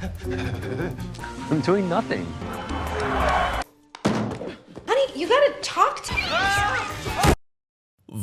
I'm doing nothing. Honey, you gotta talk to me.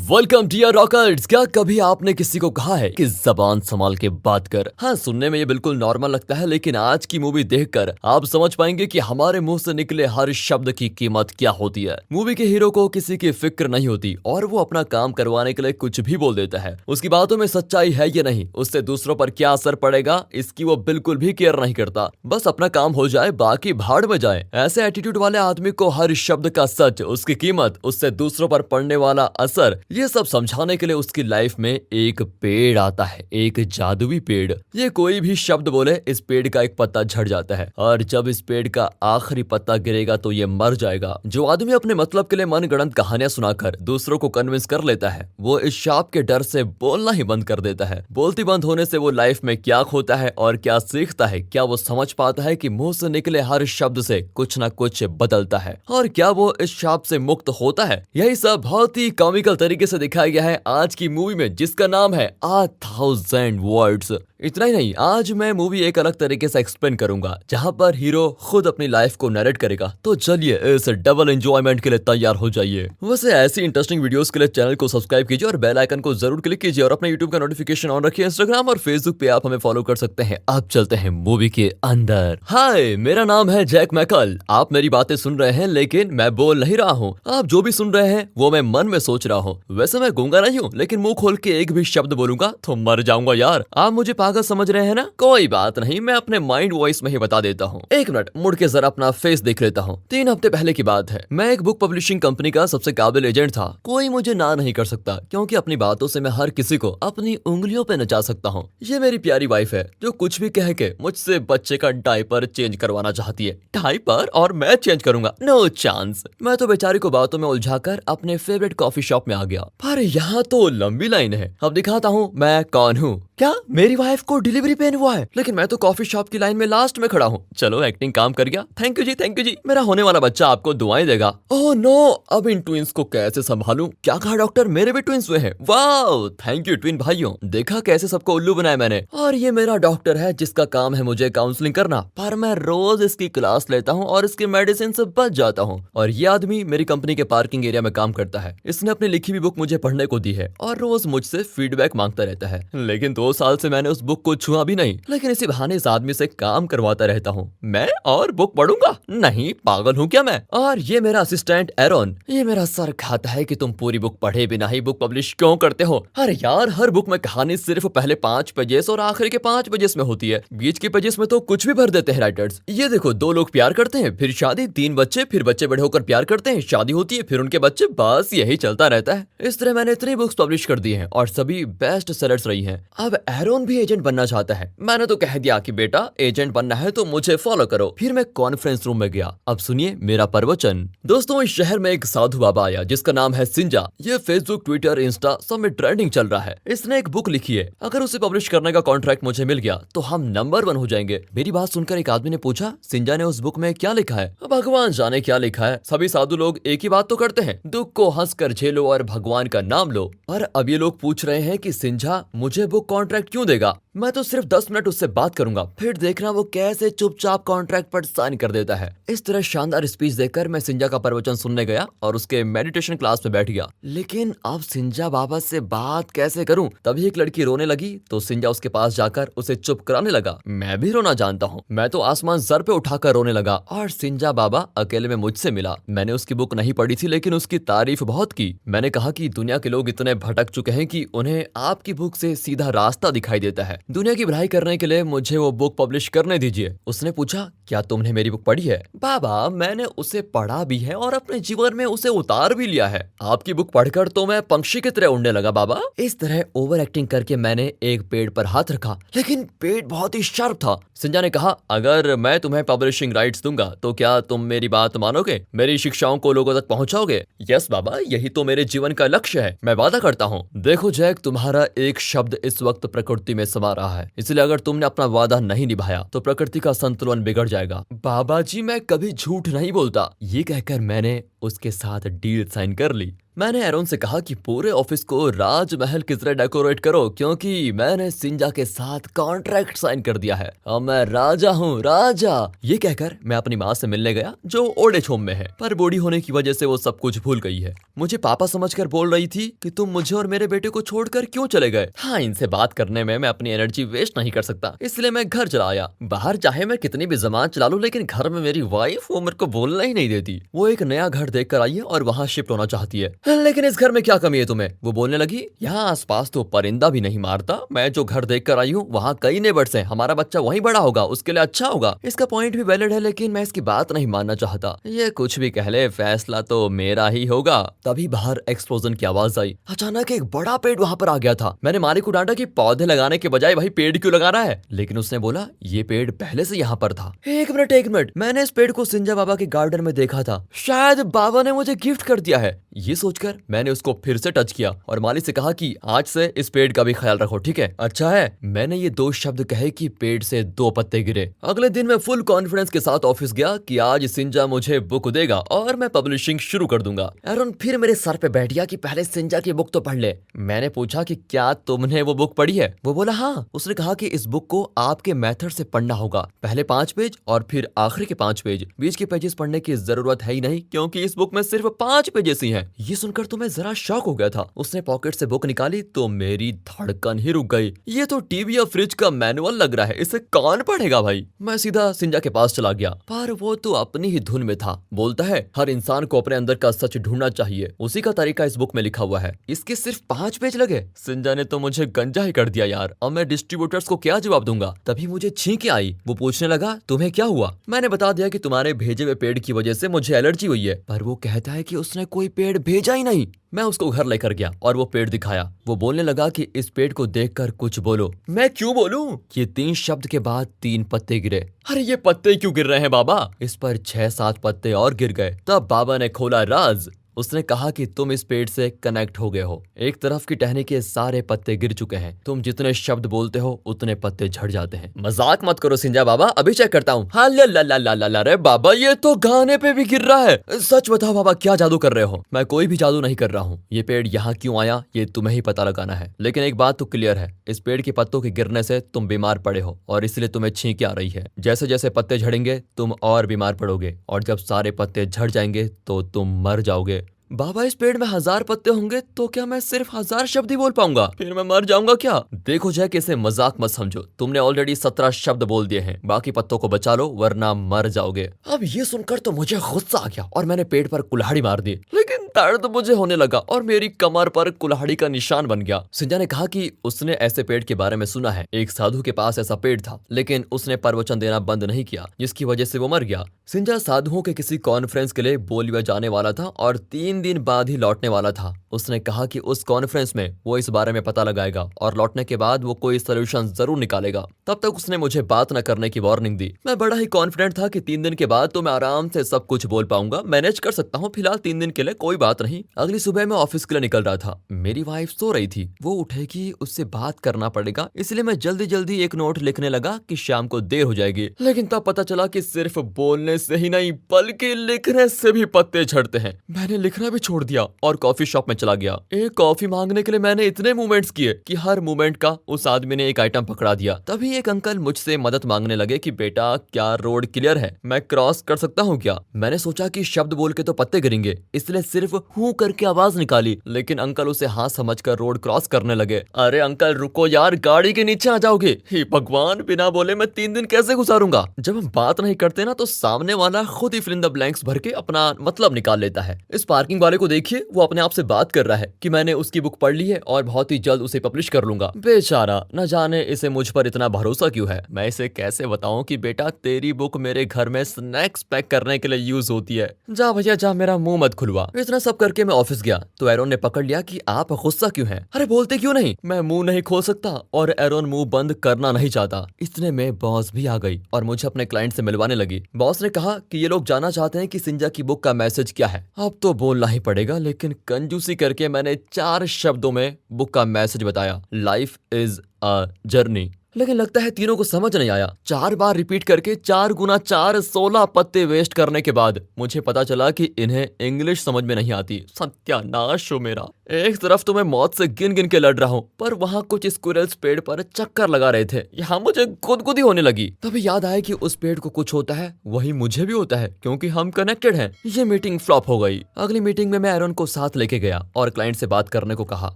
Welcome dear rockers. क्या कभी आपने किसी को कहा है कि जबान संभाल के बात कर? हाँ, सुनने में ये बिल्कुल नॉर्मल लगता है, लेकिन आज की मूवी देखकर आप समझ पाएंगे कि हमारे मुंह से निकले हर शब्द की कीमत क्या होती है। मूवी के हीरो को किसी की फिक्र नहीं होती और वो अपना काम करवाने के लिए कुछ भी बोल देता है। उसकी बातों में सच्चाई है या नहीं, उससे दूसरों पर क्या असर पड़ेगा, इसकी वो बिल्कुल भी केयर नहीं करता। बस अपना काम हो जाए, बाकी भाड़ में जाए। ऐसे एटीट्यूड वाले आदमी को हर शब्द का सच, उसकी कीमत, उससे दूसरों पर पड़ने वाला असर, ये सब समझाने के लिए उसकी लाइफ में एक पेड़ आता है, एक जादुई पेड़। ये कोई भी शब्द बोले, इस पेड़ का एक पत्ता झड़ जाता है और जब इस पेड़ का आखिरी पत्ता गिरेगा तो ये मर जाएगा। जो आदमी अपने मतलब के लिए मनगढ़ंत कहानियां सुनाकर दूसरों को कन्विंस कर लेता है, वो इस शाप के डर से बोलना ही बंद कर देता है। बोलती बंद होने से वो लाइफ में क्या खोता है और क्या सीखता है? क्या वो समझ पाता है कि मुंह से निकले हर शब्द से कुछ ना कुछ बदलता है? और क्या वो इस शाप से मुक्त होता है? यही सब बहुत ही कॉमिकल तरीके से दिखाया गया है आज की मूवी में, जिसका नाम है 1000 वर्ड्स। इतना ही नहीं, आज मैं मूवी एक अलग तरीके से एक्सप्लेन करूंगा, जहां पर हीरो खुद अपनी लाइफ को नरेट करेगा। तो चलिए इस डबल एंजॉयमेंट के लिए तैयार हो जाइए। वैसे ऐसी इंटरेस्टिंग वीडियोस के लिए चैनल को सब्सक्राइब कीजिए और बेल आइकन को जरूर क्लिक कीजिए और अपने यूट्यूब का नोटिफिकेशन ऑन रखिए। इंस्टाग्राम और फेसबुक पे आप हमें फॉलो कर सकते हैं। अब चलते हैं मूवी के अंदर। हाय, मेरा नाम है जैक मैकल। आप मेरी बातें सुन रहे हैं, लेकिन मैं बोल नहीं रहा हूँ। आप जो भी सुन रहे हैं वो मैं मन में सोच रहा हूँ। वैसे मैं गूंगा नहीं हूँ, लेकिन मुंह खोल के एक भी शब्द बोलूंगा तो मर जाऊंगा यार। आप मुझे पागल समझ रहे हैं ना? कोई बात नहीं, मैं अपने माइंड वॉइस में ही बता देता हूँ। एक मिनट मुड़ के जरा अपना फेस देख लेता हूँ। 3 हफ्ते पहले की बात है। मैं एक बुक पब्लिशिंग कंपनी का सबसे काबिल एजेंट था। कोई मुझे ना नहीं कर सकता, क्योंकि अपनी बातों से मैं हर किसी को अपनी उंगलियों पे नचा सकता हूँ। ये मेरी प्यारी वाइफ है, जो कुछ भी कह के मुझसे बच्चे का डायपर चेंज करवाना चाहती है। डायपर? और मैं चेंज करूंगा? No chance. मैं तो बेचारी को बातों में उलझाकर अपने फेवरेट कॉफी शॉप में आ गया। पर यहाँ तो लंबी लाइन है। अब दिखाता हूँ मैं कौन हूँ। क्या मेरी वाइफ को डिलीवरी पेन हुआ है? लेकिन मैं तो कॉफी शॉप की लाइन में लास्ट में खड़ा हूँ। चलो एक्टिंग काम कर गया। थैंक यू जी, थैंक यू जी। मेरा होने वाला बच्चा आपको दुआएं देगा। ओह नो, अब इन ट्विंस को कैसे संभालूं? क्या कहा डॉक्टर? मेरे भी ट्विंस हुए हैं? वाओ, थैंक यू ट्विन भाइयों। देखा कैसे सबको उल्लू बनाया मैंने। और ये मेरा डॉक्टर है, जिसका काम है मुझे काउंसलिंग करना। पर मैं रोज इसकी क्लास लेता हूँ और इसकी मेडिसिन से बच जाता हूँ। और ये आदमी मेरी कंपनी के पार्किंग एरिया में काम करता है। इसने अपनी लिखी हुई बुक मुझे पढ़ने को दी है और रोज मुझसे फीडबैक मांगता रहता है। लेकिन 2 साल से मैंने उस बुक को छुआ भी नहीं। लेकिन इसी बहाने इस आदमी से काम करवाता रहता हूँ। मैं और बुक पढ़ूंगा? नहीं, पागल हूँ क्या मैं? और ये मेरा असिस्टेंट एरोन। ये मेरा सर खाता है कि तुम पूरी बुक पढ़े बिना ही बुक पब्लिश क्यों करते हो? अरे यार, हर बुक में कहानी सिर्फ पहले 5 पेजेस और आखिरी के 5 पेजेस में होती है। बीच के पेजेस में तो कुछ भी भर देते हैं राइटर्स। ये देखो, 2 लोग प्यार करते हैं, फिर शादी, 3 बच्चे, फिर बच्चे बड़े होकर प्यार करते हैं, शादी होती है, फिर उनके बच्चे, बस यही चलता रहता है। इस तरह मैंने इतनी बुक्स पब्लिश कर दी हैं और सभी बेस्ट सेलर्स रही हैं। अब एरोन भी एजेंट बनना चाहता है। मैंने तो कह दिया कि बेटा, एजेंट बनना है तो मुझे फॉलो करो। फिर मैं कॉन्फ्रेंस रूम में गया। अब सुनिए मेरा प्रवचन। दोस्तों, इस शहर में एक साधु बाबा आया, जिसका नाम है सिंजा। ये फेसबुक, ट्विटर, इंस्टा सब में ट्रेंडिंग चल रहा है। इसने एक बुक लिखी है। अगर उसे पब्लिश करने का कॉन्ट्रैक्ट मुझे मिल गया तो हम नंबर 1 हो जाएंगे। मेरी बात सुनकर एक आदमी ने पूछा, सिंजा ने उस बुक में क्या लिखा है? भगवान जाने क्या लिखा है। सभी साधु लोग एक ही बात तो करते हैं, दुख को हंस कर झेलो और भगवान का नाम लो। पर अब ये लोग पूछ रहे हैं कि सिंजा मुझे बुक कॉन्ट्रैक्ट क्यों देगा? मैं तो सिर्फ 10 मिनट उससे बात करूंगा, फिर देखना वो कैसे चुपचाप कॉन्ट्रैक्ट पर साइन कर देता है। इस तरह शानदार स्पीच देकर मैं सिंजा का प्रवचन सुनने गया और उसके मेडिटेशन क्लास में बैठ गया। लेकिन अब सिंजा बाबा से बात कैसे करूं? तभी एक लड़की रोने लगी तो सिंजा उसके पास जाकर उसे चुप कराने लगा। मैं भी रोना जानता हूँ। मैं तो आसमान सर पे उठाकर रोने लगा और सिंजा बाबा अकेले में मुझसे मिला। मैंने उसकी बुक नहीं पढ़ी थी, लेकिन उसकी तारीफ बहुत की। मैंने कहा कि दुनिया के लोग इतने भटक चुके हैं कि उन्हें आपकी बुक से सीधा रास्ता दिखाई देता है। दुनिया की भलाई करने के लिए मुझे वो बुक पब्लिश करने दीजिए। उसने पूछा, क्या तुमने मेरी बुक पढ़ी है? बाबा, मैंने उसे पढ़ा भी है और अपने जीवन में उसे उतार भी लिया है। आपकी बुक पढ़कर तो मैं पंछी की तरह उड़ने लगा बाबा। इस तरह ओवर एक्टिंग करके मैंने एक पेड़ पर हाथ रखा, लेकिन पेड़ बहुत ही शार्प था। सिंजा ने कहा, अगर मैं तुम्हें पब्लिशिंग राइट्स दूंगा तो क्या तुम मेरी बात मानोगे? मेरी शिक्षाओं को लोगों तक पहुंचाओगे? यस बाबा, यही तो मेरे जीवन का लक्ष्य है। मैं वादा करता हूँ। देखो जैक, तुम्हारा एक शब्द इस वक्त प्रकृति में समा रहा है, इसलिए अगर तुमने अपना वादा नहीं निभाया तो प्रकृति का संतुलन बिगड़ जाएगा। बाबा जी, मैं कभी झूठ नहीं बोलता। ये कहकर मैंने उसके साथ डील साइन कर ली। मैंने एरोन से कहा कि पूरे ऑफिस को राजमहल की तरह डेकोरेट करो क्योंकि मैंने सिंजा के साथ कॉन्ट्रैक्ट साइन कर दिया है। अब मैं राजा हूँ, राजा। ये कहकर मैं अपनी माँ से मिलने गया जो ओल्ड एज होम में है, पर बूढ़ी होने की वजह से वो सब कुछ भूल गई है। मुझे पापा समझकर बोल रही थी कि तुम मुझे और मेरे बेटे को छोड़कर क्यों चले गए। हाँ, इनसे बात करने में मैं अपनी एनर्जी वेस्ट नहीं कर सकता, इसलिए मैं घर चला आया। बाहर चाहे मैं कितनी भी जबान चला लूं, लेकिन घर में मेरी वाइफ वो मेरे को बोलना ही नहीं देती। वो एक नया घर देख कर आई है और वहाँ शिफ्ट होना चाहती है। लेकिन इस घर में क्या कमी है तुम्हें? वो बोलने लगी, यहाँ आसपास तो परिंदा भी नहीं मारता। मैं जो घर देख कर आई हूँ वहाँ कई नेबर्स हैं, हमारा बच्चा वहीं बड़ा होगा, उसके लिए अच्छा होगा। इसका पॉइंट भी वैलिड है, लेकिन मैं इसकी बात नहीं मानना चाहता। ये कुछ भी कह ले, फैसला तो मेरा ही होगा। तभी बाहर एक्सप्लोजन की आवाज आई। अचानक एक बड़ा पेड़ वहाँ पर आ गया था। मैंने मालिक को डांटा कि पौधे लगाने के बजाय भाई पेड़ क्यों लगा रहा है, लेकिन उसने बोला ये पेड़ पहले से यहाँ पर था। एक मिनट, मैंने इस पेड़ को सिंजा बाबा के गार्डन में देखा था, शायद बाबा ने मुझे गिफ्ट कर दिया है। ये सोचकर मैंने उसको फिर से टच किया और माली से कहा कि आज से इस पेड़ का भी ख्याल रखो, ठीक है? अच्छा है। मैंने ये 2 शब्द कहे कि पेड़ से 2 पत्ते गिरे। अगले दिन मैं फुल कॉन्फिडेंस के साथ ऑफिस गया कि आज सिंजा मुझे बुक देगा और मैं पब्लिशिंग शुरू कर दूंगा। एरोन फिर मेरे सर पे बैठ गया कि पहले सिंजा की बुक तो पढ़ ले। मैंने पूछा कि क्या तुमने वो बुक पढ़ी है? वो बोला हाँ। उसने कहा कि इस बुक को आपके मेथड से पढ़ना होगा, पहले 5 पेज और फिर आखिरी के 5 पेज। बीच के पेजेस पढ़ने की जरूरत है ही नहीं क्योंकि इस बुक में सिर्फ 5 पेजेस ही हैं। ये सुनकर तो मैं जरा शॉक हो गया था। उसने पॉकेट से बुक निकाली तो मेरी धड़कन ही रुक गई। ये तो टीवी या फ्रिज का मैनुअल लग रहा है, इसे कौन पढ़ेगा भाई? मैं सीधा सिंजा के पास चला गया, पर वो तो अपनी ही धुन में था। बोलता है हर इंसान को अपने अंदर का सच ढूंढना चाहिए, उसी का तरीका इस बुक में लिखा हुआ है। इसके सिर्फ 5 पेज लगे। सिंजा ने तो मुझे गंजा ही कर दिया यार। अब मैं डिस्ट्रीब्यूटर्स को क्या जवाब दूंगा? तभी मुझे छींके आई। वो पूछने लगा तुम्हें क्या हुआ? मैंने बता दिया कि तुम्हारे भेजे हुए पेड़ की वजह से मुझे एलर्जी हुई है, पर वो कहता है कि उसने कोई पेड़ भेजा ही नहीं। मैं उसको घर लेकर गया और वो पेड़ दिखाया। वो बोलने लगा कि इस पेड़ को देखकर कुछ बोलो। मैं क्यों बोलूं? ये 3 शब्द के बाद 3 पत्ते गिरे। अरे ये पत्ते क्यों गिर रहे हैं बाबा? इस पर 6-7 पत्ते और गिर गए। तब बाबा ने खोला राज। उसने कहा कि तुम इस पेड़ से कनेक्ट हो गए हो। एक तरफ की टहनी के सारे पत्ते गिर चुके हैं। तुम जितने शब्द बोलते हो उतने पत्ते झड़ जाते हैं। मजाक मत करो सिंजा बाबा, अभी चेक करता हूँ। हाँ ला रे बाबा, ये तो गाने पे भी गिर रहा है। सच बताओ बाबा, क्या जादू कर रहे हो? मैं कोई भी जादू नहीं कर रहा हूँ। ये पेड़ यहाँ क्यों आया ये तुम्हें ही पता लगाना है। लेकिन एक बात तो क्लियर है, इस पेड़ के पत्तों के गिरने से तुम बीमार पड़े हो और इसलिए तुम्हें छींके आ रही है। जैसे जैसे पत्ते झड़ेंगे तुम और बीमार पड़ोगे और जब सारे पत्ते झड़ जाएंगे तो तुम मर जाओगे। बाबा इस पेड़ में 1000 पत्ते होंगे तो क्या मैं सिर्फ 1000 शब्द ही बोल पाऊंगा? फिर मैं मर जाऊंगा क्या? देखो जैक, इसे मजाक मत समझो। तुमने ऑलरेडी 17 शब्द बोल दिए हैं, बाकी पत्तों को बचा लो वरना मर जाओगे। अब ये सुनकर तो मुझे गुस्सा आ गया और मैंने पेड़ पर कुल्हाड़ी मार दी, लेकिन दर्द मुझे होने लगा और मेरी कमर पर कुल्हाड़ी का निशान बन गया। सिंजा ने कहा कि उसने ऐसे पेड़ के बारे में सुना है। एक साधु के पास ऐसा पेड़ था, लेकिन उसने प्रवचन देना बंद नहीं किया, जिसकी वजह से वो मर गया। सिंजा साधुओं के किसी कॉन्फ्रेंस के लिए बोलिविया जाने वाला था और 3 दिन बाद ही लौटने वाला था। उसने कहा कि उस कॉन्फ्रेंस में वो इस बारे में पता लगाएगा और लौटने के बाद वो कोई सोल्यूशन जरूर निकालेगा। तब तक उसने मुझे बात न करने की वार्निंग दी। मैं बड़ा ही कॉन्फिडेंट था कि 3 दिन के बाद तो मैं आराम से सब कुछ बोल पाऊंगा, मैनेज कर सकता हूँ। फिलहाल 3 दिन के लिए कोई बात नहीं। अगली सुबह मैं ऑफिस के लिए निकल रहा था। मेरी वाइफ सो रही थी। वो उठेगी, उससे बात करना पड़ेगा, इसलिए मैं जल्दी जल्दी एक नोट लिखने लगा कि शाम को देर हो जाएगी। लेकिन तब पता चला कि सिर्फ बोलने से ही नहीं बल्कि लिखने से भी पत्ते झड़ते हैं। मैंने लिखना भी छोड़ दिया और कॉफी शॉप में चला गया। एक कॉफी मांगने के लिए मैंने इतने मूवमेंट्स किए कि हर मूवमेंट का उस आदमी ने एक आइटम पकड़ा दिया। तभी एक अंकल मुझसे मदद मांगने लगे कि बेटा क्या रोड क्लियर है, मैं क्रॉस कर सकता हूँ क्या? मैंने सोचा कि शब्द बोल के तो पत्ते गिरेंगे, इसलिए सिर्फ हूँ करके आवाज निकाली, लेकिन अंकल उसे हाँ समझकर रोड क्रॉस करने लगे। अरे अंकल रुको यार, गाड़ी के नीचे आ जाओगे। हे भगवान, बिना बोले मैं 3 दिन कैसे गुजारूंगा? जब हम बात नहीं करते ना तो सामने वाला खुद ही फिल इन द ब्लैंक्स भर के अपना मतलब निकाल लेता है। इस पार्किंग वाले को देखिए, वो अपने आप से बात कर रहा है कि मैंने उसकी बुक पढ़ ली है और बहुत ही जल्द उसे पब्लिश कर लूंगा। बेचारा, न जाने इसे मुझ पर इतना भरोसा क्यों है। मैं इसे कैसे बताऊं कि बेटा तेरी बुक मेरे घर में स्नैक्स पैक करने के लिए यूज होती है। जा भैया जा, मेरा मुंह मत खुलवा। इतना सब करके मैं ऑफिस गया तो एरोन ने पकड़ लिया कि आप गुस्सा क्यों हैं? अरे बोलते क्यों नहीं? मैं मुंह नहीं खोल सकता और एरोन मुंह बंद करना नहीं चाहता। इतने में बॉस भी आ गई और मुझे अपने क्लाइंट से मिलवाने लगी। बॉस ने कहा कि ये लोग जानना चाहते हैं कि सिंजा की बुक का मैसेज क्या है। अब तो बोलना ही पड़ेगा, लेकिन कंजूसी करके मैंने 4 शब्दों में बुक का मैसेज बताया। Life is a journey. लेकिन लगता है तीनों को समझ नहीं आया। 4 बार रिपीट करके 4 गुना 4 16 पत्ते वेस्ट करने के बाद मुझे पता चला कि इन्हें इंग्लिश समझ में नहीं आती। सत्यानाश हो मेरा। एक तरफ तो मैं मौत से गिन गिन के लड़ रहा हूँ, पर वहाँ कुछ स्क्विरल्स पेड़ पर चक्कर लगा रहे थे। यहाँ मुझे गुदगुदी होने लगी। तभी याद आया कि उस पेड़ को कुछ होता है वही मुझे भी होता है, क्योंकि हम कनेक्टेड हैं। ये मीटिंग फ्लॉप हो गई। अगली मीटिंग में मैं एरन को साथ लेके गया और क्लाइंट से बात करने को कहा,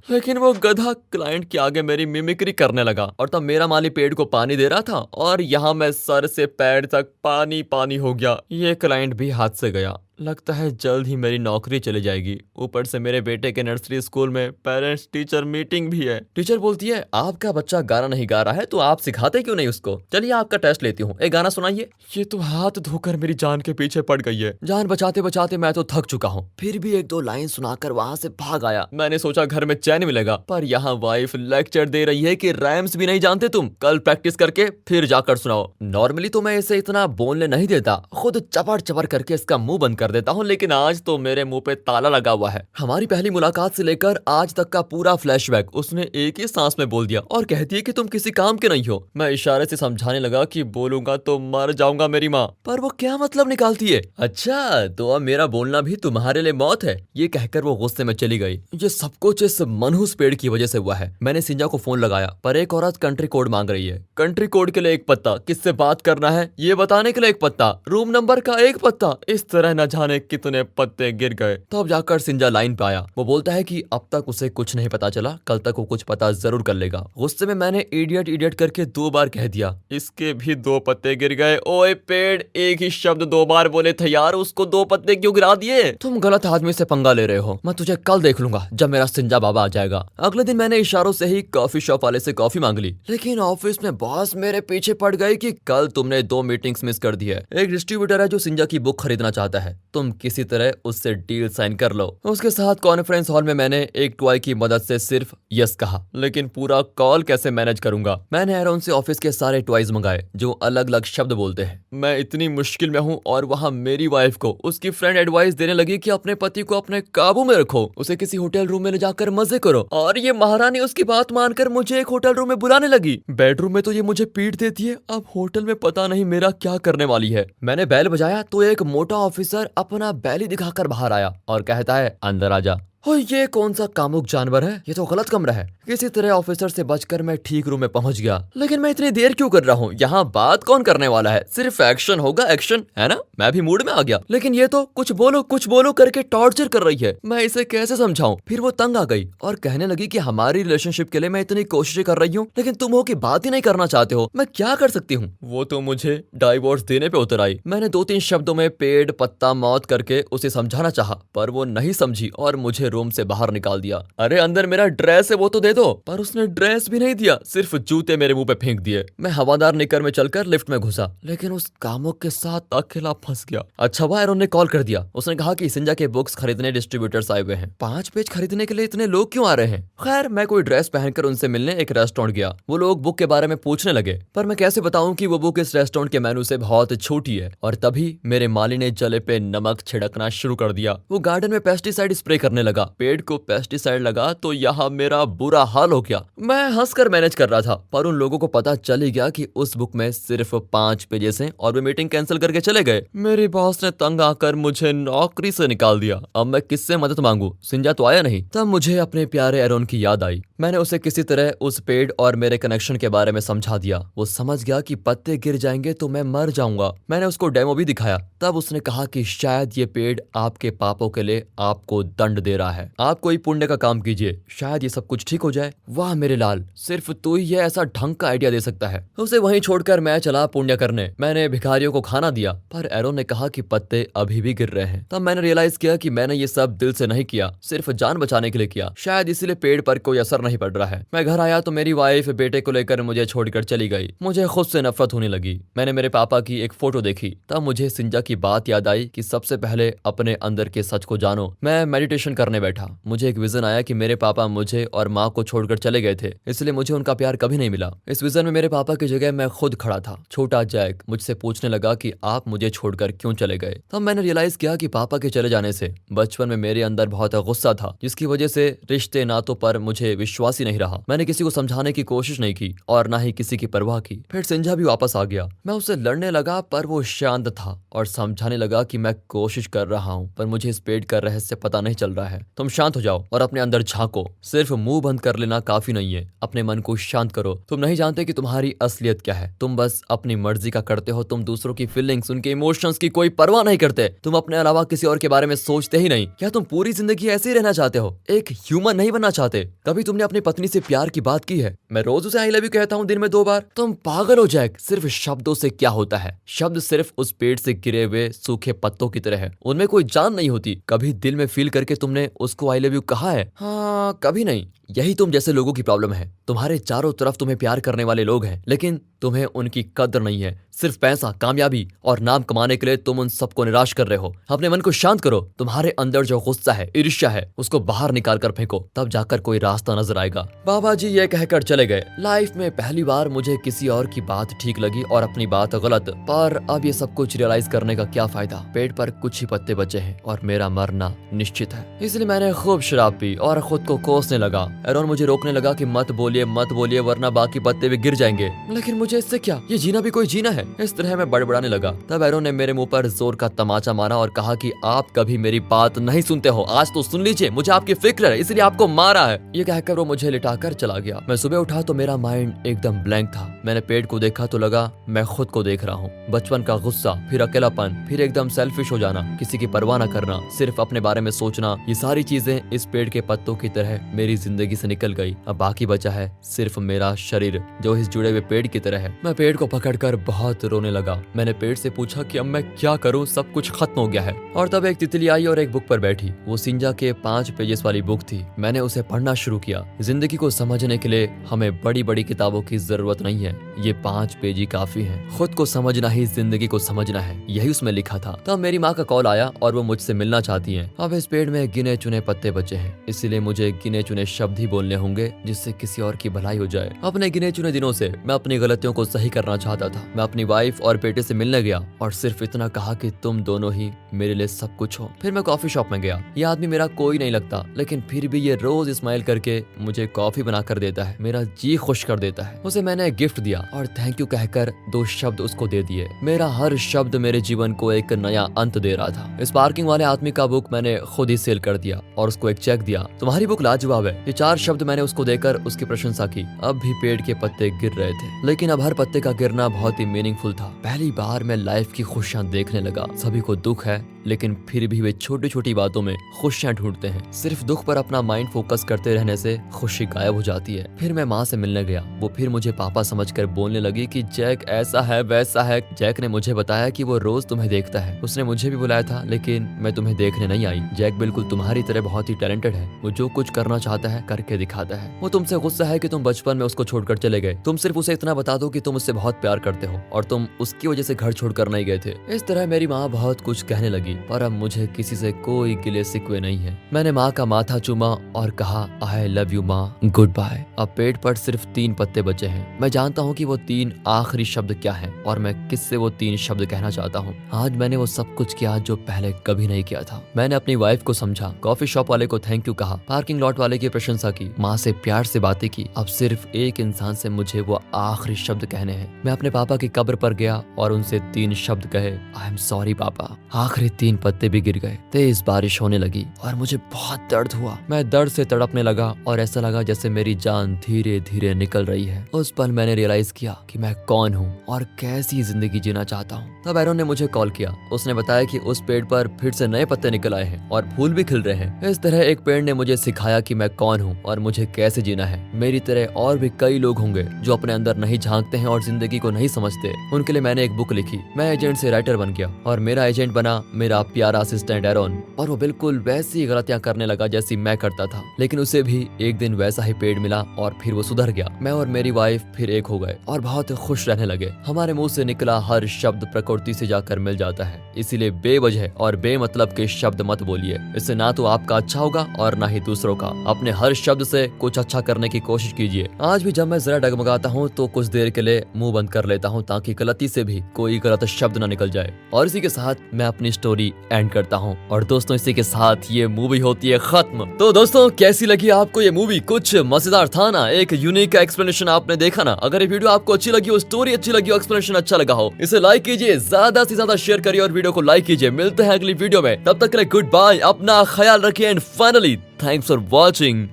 लेकिन वो गधा क्लाइंट के आगे मेरी मिमिक्री करने लगा। और तब मेरा माली पेड़ को पानी दे रहा था और यहाँ मैं सर से पैर तक पानी पानी हो गया। ये क्लाइंट भी हाथ से गया। लगता है जल्द ही मेरी नौकरी चली जाएगी। ऊपर से मेरे बेटे के नर्सरी स्कूल में पेरेंट्स टीचर मीटिंग भी है। टीचर बोलती है, आपका बच्चा गाना नहीं गा रहा है तो आप सिखाते क्यों नहीं उसको? चलिए आपका टेस्ट लेती हूँ, एक गाना सुनाइए। ये तो हाथ धोकर मेरी जान के पीछे पड़ गई है। जान बचाते बचाते मैं तो थक चुका हूँ। फिर भी 1-2 लाइन सुनाकर वहाँ से भाग आया। मैंने सोचा घर में चैन मिलेगा, पर यहाँ वाइफ लेक्चर दे रही है कि रैम्स भी नहीं जानते तुम, कल प्रैक्टिस करके फिर जाकर सुनाओ। नॉर्मली तो मैं इसे इतना बोलने नहीं देता, खुद चपड़ चपड़ करके इसका मुंह बंद कर देता हूँ, लेकिन आज तो मेरे मुंह पे ताला लगा हुआ है। हमारी पहली मुलाकात से लेकर आज तक का पूरा फ्लैशबैक उसने एक ही सांस में बोल दिया और कहती है कि तुम किसी काम के नहीं हो। मैं इशारे से समझाने लगा कि बोलूंगा तो मर जाऊंगा मेरी माँ, पर वो क्या मतलब निकालती है। अच्छा तो अब मेरा बोलना भी तुम्हारे लिए मौत है, ये कहकर वो गुस्से में चली गई। ये सब कुछ इस मनहूस पेड़ की वजह से हुआ है। मैंने सिंजा को फोन लगाया, पर एक औरत कंट्री कोड मांग रही है। कंट्री कोड के लिए एक पत्ता, किससे बात करना है ये बताने के लिए एक पत्ता, रूम नंबर का एक पत्ता। इस तरह न जाने कितने पत्ते गिर गए। तब जाकर सिंजा लाइन पे आया। वो बोलता है कि अब तक उसे कुछ नहीं पता चला, कल तक वो कुछ पता जरूर कर लेगा। गुस्से में मैंने इडियट इडियट करके 2 बार कह दिया। इसके भी 2 पत्ते गिर गए। ओए पेड़, एक ही शब्द 2 बार बोले थे यार, उसको 2 पत्ते क्यों गिरा दिए? तुम गलत आदमी से पंगा ले रहे हो। मैं तुझे कल देख लूंगा जब मेरा सिंजा बाबा आ जाएगा। अगले दिन मैंने इशारों से ही कॉफी शॉप वाले से कॉफी मांग ली, लेकिन ऑफिस में बॉस मेरे पीछे पड़ गई कि कल तुमने 2 मीटिंग्स मिस कर दी है। एक डिस्ट्रीब्यूटर है जो सिंजा की बुक खरीदना चाहता है, तुम किसी तरह उससे डील साइन कर लो। उसके साथ कॉन्फ्रेंस हॉल में मैंने एक टॉय की मदद से सिर्फ यस कहा, लेकिन पूरा कॉल कैसे मैनेज करूंगा? मैंने एरन से ऑफिस के सारे टॉयज मंगाए जो अलग अलग शब्द बोलते हैं। मैं इतनी मुश्किल में हूँ और वहाँ मेरी वाइफ को उसकी फ्रेंड एडवाइस देने लगी कि अपने पति को अपने काबू में रखो, उसे किसी होटल रूम में ले जाकर मजे करो। और ये महारानी उसकी बात मानकर मुझे एक होटल रूम में बुलाने लगी। बेडरूम में तो ये मुझे पीट देती है, अब होटल में पता नहीं मेरा क्या करने वाली है। मैंने बैल बजाया तो एक मोटा ऑफिसर अपना बैली दिखाकर बाहर आया और कहता है, अंदर आजा। और ये कौन सा कामुक जानवर है? ये तो गलत कमरा है। किसी तरह ऑफिसर से बचकर मैं ठीक रूम में पहुंच गया। लेकिन मैं इतनी देर क्यों कर रहा हूँ? यहाँ बात कौन करने वाला है? सिर्फ एक्शन होगा, एक्शन, है ना? मैं भी मूड में आ गया, लेकिन ये तो कुछ बोलो करके टॉर्चर कर रही है। मैं इसे कैसे समझाऊं? फिर वो तंग आ गई और कहने लगी कि हमारी रिलेशनशिप के लिए मैं इतनी कोशिश कर रही हूँ, लेकिन तुम हो कि बात ही नहीं करना चाहते हो। मैं क्या कर सकती हूँ? वो तो मुझे डाइवोर्स देने पे उतर आई। मैंने 2-3 शब्दों में पेड़ पत्ता मौत करके उसे समझाना चाहा, पर वो नहीं समझी और मुझे रूम से बाहर निकाल दिया। अरे अंदर मेरा ड्रेस है वो तो दे दो। पर उसने ड्रेस भी नहीं दिया, सिर्फ जूते मेरे मुंह पे फेंक दिए। मैं हवादार निकर में चलकर लिफ्ट में घुसा, लेकिन उस कामुक के साथ अकेला फंस गया। अच्छा हुआ एरन ने कॉल कर दिया। उसने कहा कि सिंजा के बुक्स खरीदने डिस्ट्रीब्यूटर्स आए हुए हैं। 5 पेज खरीदने के लिए इतने लोग क्यों आ रहे हैं? खैर मैं कोई ड्रेस पहनकर उनसे मिलने एक रेस्टोरेंट गया। वो लोग बुक के बारे में पूछने लगे, पर मैं कैसे बताऊं कि वो बुक इस रेस्टोरेंट के मेनू से बहुत छोटी है। और तभी मेरे माली ने जले पे नमक छिड़कना शुरू कर दिया। वो गार्डन में पेस्टिसाइड स्प्रे करने लगा। पेड़ को पेस्टिसाइड लगा तो यहाँ मेरा बुरा हाल हो गया। मैं हंसकर मैनेज कर रहा था, पर उन लोगों को पता चल ही गया कि उस बुक में सिर्फ 5 पेजेस हैं और वे मीटिंग कैंसिल करके चले गए। मेरे बॉस ने तंग आकर मुझे नौकरी से निकाल दिया। अब मैं किससे मदद मांगू? सिंजा तो आया नहीं। तब मुझे अपने प्यारे एरन की याद आई। मैंने उसे किसी तरह उस पेड़ और मेरे कनेक्शन के बारे में समझा दिया। वो समझ गया कि पत्ते गिर जाएंगे तो मैं मर जाऊंगा। मैंने उसको डेमो भी दिखाया। तब उसने कहा कि शायद ये पेड़ आपके पापों के लिए आपको दंड दे रहा है, आप कोई पुण्य का काम कीजिए, शायद ये सब कुछ ठीक हो जाए। वाह मेरे लाल, सिर्फ तू ही ये ऐसा ढंग का आइडिया दे सकता है। उसे वहीं छोड़कर मैं चला पुण्य करने। मैंने भिखारियों को खाना दिया, पर एरन ने कहा कि पत्ते अभी भी गिर रहे हैं। तब मैंने रियलाइज किया कि मैंने ये सब दिल से नहीं किया, सिर्फ जान बचाने के लिए किया। शायद इसीलिए पेड़ पर कोई असर नहीं पड़ रहा है। मैं घर आया तो मेरी वाइफ बेटे को लेकर मुझे छोड़कर चली गई। मुझे खुद से नफरत होने लगी। मैंने मेरे पापा की एक फोटो देखी। तब मुझे सिंजा की बात याद आई कि सबसे पहले अपने अंदर के सच को जानो। मैं मेडिटेशन करने करने बैठा। मुझे एक विजन आया कि मेरे पापा मुझे और माँ को छोड़कर चले गए थे, इसलिए मुझे उनका प्यार कभी नहीं मिला। इस विजन में मेरे पापा की जगह मैं खुद खड़ा था। छोटा जैक मुझसे पूछने लगा कि आप मुझे छोड़कर क्यों चले गए। तब मैंने रियलाइज किया कि पापा के चले जाने से बचपन में मेरे अंदर बहुत गुस्सा था, जिसकी वजह से रिश्ते नातों पर मुझे विश्वास ही नहीं रहा। मैंने किसी को समझाने की कोशिश नहीं की और ना ही किसी की परवाह की। फिर सिंजा भी वापस आ गया। मैं उससे लड़ने लगा पर वो शांत था और समझाने लगा कि मैं कोशिश कर रहा हूँ पर मुझे इस पेड़ का रहस्य पता नहीं चल रहा है। तुम शांत हो जाओ और अपने अंदर झांको। सिर्फ मुंह बंद कर लेना काफी नहीं है, अपने मन को शांत करो। तुम नहीं जानते कि तुम्हारी असलियत क्या है। तुम बस अपनी मर्जी का करते हो। तुम दूसरों की फीलिंग्स, उनके इमोशंस की कोई परवाह नहीं करते। तुम अपने अलावा किसी और के बारे में सोचते ही नहीं। क्या तुम पूरी जिंदगी ऐसे ही रहना चाहते हो, एक ह्यूमन नहीं बनना चाहते? कभी तुमने अपनी पत्नी से प्यार की बात की है? मैं रोज उसे आई लव यू कहता हूँ दिन में 2 बार। तुम पागल हो जैक। सिर्फ शब्दों से क्या होता है? शब्द सिर्फ उस पेड़ से गिरे हुए सूखे पत्तों की तरह है, उनमें कोई जान नहीं होती। कभी दिल में फील करके तुमने उसको आई लव यू कहा है? हाँ, कभी नहीं। यही तुम जैसे लोगों की प्रॉब्लम है। तुम्हारे चारों तरफ तुम्हें प्यार करने वाले लोग हैं, लेकिन तुम्हें उनकी कदर नहीं है। सिर्फ पैसा, कामयाबी और नाम कमाने के लिए तुम उन सबको निराश कर रहे हो। अपने मन को शांत करो। तुम्हारे अंदर जो गुस्सा है, ईर्ष्या है, उसको बाहर निकाल कर फेंको, तब जाकर कोई रास्ता नजर आएगा। बाबा जी ये कहकर चले गए। लाइफ में पहली बार मुझे किसी और की बात ठीक लगी और अपनी बात गलत। पर अब ये सब कुछ रियलाइज करने का क्या फायदा? पेड़ पर कुछ ही पत्ते बचे हैं और मेरा मरना निश्चित है। इसलिए मैंने खूब शराब पी और खुद को कोसने लगा। एरोन मुझे रोकने लगा कि मत बोलिए वरना बाकी पत्ते भी गिर जाएंगे। लेकिन मुझे इससे क्या, ये जीना भी कोई जीना है। इस तरह मैं बड़बड़ाने लगा। तब एरोन ने मेरे मुंह पर जोर का तमाचा मारा और कहा कि आप कभी मेरी बात नहीं सुनते हो। आज तो सुन लीजिए, मुझे आपकी फिक्र है, इसलिए आपको मारा है। ये कहकर वो मुझे लिटाकर चला गया। मैं सुबह उठा तो मेरा माइंड एकदम ब्लैंक था। मैंने पेड़ को देखा तो लगा मैं खुद को देख रहा हूँ। बचपन का गुस्सा, फिर अकेलापन, फिर एकदम सेल्फिश हो जाना, किसी की परवाह न करना, सिर्फ अपने बारे में सोचना, ये सारी चीजें इस पेड़ के पत्तों की तरह मेरी जिंदगी से निकल गई। अब बाकी बचा है सिर्फ मेरा शरीर, जो इस जुड़े हुए पेड़ की तरह है। मैं पेड़ को पकड़कर बहुत रोने लगा। मैंने पेड़ से पूछा कि अब मैं क्या करूं, सब कुछ खत्म हो गया है। और तब एक तितली आई और एक बुक पर बैठी। वो सिंजा के 5 पेजेस वाली बुक थी। मैंने उसे पढ़ना शुरू किया। जिंदगी को समझने के लिए हमें बड़ी बड़ी किताबों की जरूरत नहीं है, ये 5 पेज ही काफी है। खुद को समझना ही जिंदगी को समझना है, यही उसमें लिखा था। तब मेरी माँ का कॉल आया और वो मुझसे मिलना चाहती है। अब इस पेड़ में गिने चुने पत्ते बचे हैं, इसीलिए मुझे गिने चुने शब्द ही बोलने होंगे जिससे किसी और की भलाई हो जाए। अपने गिने चुने दिनों से मैं अपनी गलतियों को सही करना चाहता था। मैं अपनी वाइफ और बेटे से मिलने गया और सिर्फ इतना कहा कि तुम दोनों ही मेरे लिए सब कुछ हो। फिर मैं कॉफी शॉप में गया। ये आदमी मेरा कोई नहीं लगता, लेकिन फिर भी ये रोज स्माइल करके मुझे कॉफी बना कर देता है, मेरा जी खुश कर देता है। उसे मैंने गिफ्ट दिया और थैंक यू कहकर 2 शब्द उसको दे दिए। मेरा हर शब्द मेरे जीवन को एक नया अंत दे रहा था। इस पार्किंग वाले आदमी का बुक मैंने खुद ही सेल कर दिया और उसको एक चेक दिया। तुम्हारी बुक लाजवाब है। ये 4 शब्द मैंने उसको देकर उसकी प्रशंसा की। अब भी पेड़ के पत्ते गिर रहे थे, लेकिन अब हर पत्ते का गिरना बहुत ही मीनिंगफुल था। पहली बार मैं लाइफ की खुशियां देखने लगा। सभी को दुख है, लेकिन फिर भी वे छोटी छोटी बातों में खुशियां ढूंढते हैं। सिर्फ दुख पर अपना माइंड फोकस करते रहने से खुशी गायब हो जाती है। फिर मैं माँ से मिलने गया। वो फिर मुझे पापा समझकर बोलने लगी कि जैक ऐसा है वैसा है। जैक ने मुझे बताया कि वो रोज तुम्हें देखता है। उसने मुझे भी बुलाया था, लेकिन मैं तुम्हें देखने नहीं आई। जैक बिल्कुल तुम्हारी तरह बहुत ही टैलेंटेड है। वो जो कुछ करना चाहता है करके दिखाता है। वो तुमसे गुस्सा है कि तुम बचपन में उसको छोड़कर चले गए। तुम सिर्फ उसे इतना बता दो कि तुम उससे बहुत प्यार करते हो और तुम उसकी वजह से घर छोड़कर नहीं गए थे। इस तरह मेरी माँ बहुत कुछ कहने लगी, पर अब मुझे किसी से कोई गिले शिकवे नहीं है। मैंने माँ का माथा चूमा और कहा आई लव यू माँ, गुड बाय। अब पेड़ पर सिर्फ 3 पत्ते बचे हैं। मैं जानता हूँ कि वो 3 आखिरी शब्द क्या है और मैं किससे वो 3 शब्द कहना चाहता हूँ। आज मैंने वो सब कुछ किया जो पहले कभी नहीं किया था। मैंने अपनी वाइफ को समझा, कॉफी शॉप वाले को थैंक यू कहा, पार्किंग लॉट वाले की प्रशंसा की, माँ से प्यार से बातें की। अब सिर्फ एक इंसान से मुझे वो आखिरी शब्द कहने हैं। मैं अपने पापा की कब्र पर गया और उनसे 3 शब्द कहे, आई एम सॉरी पापा। आखिरी 3 पत्ते भी गिर गए। तेज बारिश होने लगी और मुझे बहुत दर्द हुआ। मैं दर्द से तड़पने लगा और ऐसा लगा जैसे मेरी जान धीरे धीरे निकल रही है। उस पल मैंने रियलाइज किया कि मैं कौन हूँ और कैसी जिंदगी जीना चाहता हूँ। तब एरोन ने मुझे कॉल किया। उसने बताया कि उस पेड़ पर फिर से नए पत्ते निकल आए हैं और फूल भी खिल रहे हैं। इस तरह एक पेड़ ने मुझे सिखाया कि मैं कौन हूँ और मुझे कैसे जीना है। मेरी तरह और भी कई लोग होंगे जो अपने अंदर नहीं झांकते हैं और जिंदगी को नहीं समझते। उनके लिए मैंने एक बुक लिखी। मैं एजेंट से राइटर बन गया और मेरा एजेंट बना मेरा मेरा प्यारा असिस्टेंट एरोन, और वो बिल्कुल वैसी ही गलतियां करने लगा जैसी मैं करता था। लेकिन उसे भी एक दिन वैसा ही पेड़ मिला और फिर वो सुधर गया। मैं और मेरी वाइफ फिर एक हो गए और बहुत खुश रहने लगे। हमारे मुंह से निकला हर शब्द प्रकृति से जाकर मिल जाता है, इसीलिए बेवजह और बेमतलब के शब्द मत बोलिए। इससे ना तो आपका अच्छा होगा और ना ही दूसरों का। अपने हर शब्द से कुछ अच्छा करने की कोशिश कीजिए। आज भी जब मैं जरा डगमगाता हूँ तो कुछ देर के लिए मुंह बंद कर लेता हूँ ताकि गलती से भी कोई गलत शब्द न निकल जाए। और इसी के साथ मैं अपनी स्टोरी एंड करता हूँ। और दोस्तों, इसी के साथ ये मूवी होती है खत्म। तो दोस्तों, कैसी लगी आपको ये मूवी? कुछ मजेदार था ना? एक यूनिक एक्सप्लेनेशन आपने देखा ना? अगर ये वीडियो आपको अच्छी लगी हो, स्टोरी अच्छी लगी हो, एक्सप्लेनेशन अच्छा लगा हो, इसे लाइक कीजिए, ज्यादा से ज्यादा शेयर करिए और वीडियो को लाइक कीजिए। मिलते हैं अगली वीडियो में, तब तक के लिए गुड बाय, अपना ख्याल रखिए and finally thanks for watching.